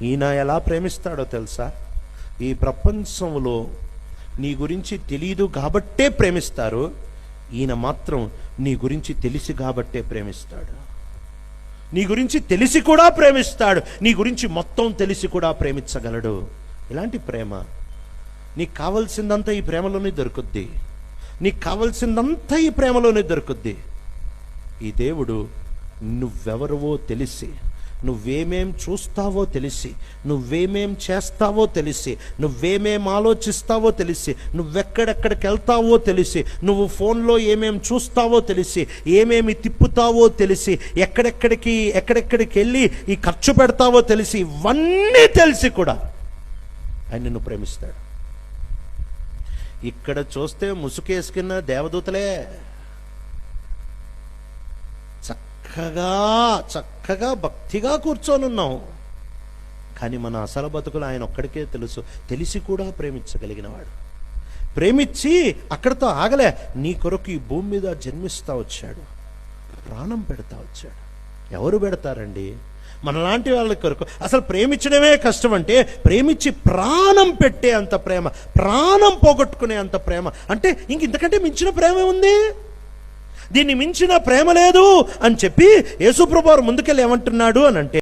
ఈయన ఎలా ప్రేమిస్తాడో తెలుసా? ఈ ప్రపంచంలో నీ గురించి తెలియదు కాబట్టే ప్రేమిస్తారు, ఈయన మాత్రం నీ గురించి తెలిసి కాబట్టే ప్రేమిస్తాడు. నీ గురించి తెలిసి కూడా ప్రేమిస్తాడు, నీ గురించి మొత్తం తెలిసి కూడా ప్రేమించగలడు. ఇలాంటి ప్రేమ నీకు కావలసిందంతా ఈ ప్రేమలోనే దొరుకుద్ది. నీకు కావలసిందంతా ఈ ప్రేమలోనే దొరుకుద్ది. ఈ దేవుడు నువ్వెవరవో తెలిసి, నువ్వేమేం చూస్తావో తెలిసి, నువ్వేమేం చేస్తావో తెలిసి, నువ్వేమేం ఆలోచిస్తావో తెలిసి, నువ్వెక్కడెక్కడికి వెళ్తావో తెలిసి, నువ్వు ఫోన్లో ఏమేం చూస్తావో తెలిసి, ఏమేమి తిప్పుతావో తెలిసి, ఎక్కడెక్కడికి వెళ్ళి ఈ ఖర్చు పెడతావో తెలిసి, ఇవన్నీ తెలిసి కూడా ఆయన నిన్ను ప్రేమిస్తాడు. ఇక్కడ చూస్తే ముసుకేసుకున్న దేవదూతలే చక్కగా భక్తిగా కూర్చొని ఉన్నాం. కానీ మన అసలు బతుకులు ఆయన ఒక్కడికే తెలుసు. తెలిసి కూడా ప్రేమించగలిగిన వాడు, ప్రేమించి అక్కడితో ఆగలే, నీ కొరకు ఈ భూమి మీద జన్మిస్తా వచ్చాడు, ప్రాణం పెడతా వచ్చాడు. ఎవరు పెడతారండి? మనలాంటి వాళ్ళ కొరకు. అసలు ప్రేమించడమే కష్టం అంటే, ప్రేమించి ప్రాణం పెట్టే అంత ప్రేమ, ప్రాణం పోగొట్టుకునే అంత ప్రేమ అంటే ఇంతకంటే మించిన ప్రేమ ఉంది? దీన్ని మించిన ప్రేమ లేదు అని చెప్పి యేసుప్రభువు ముందుకెళ్ళి ఏమంటున్నాడు అని అంటే,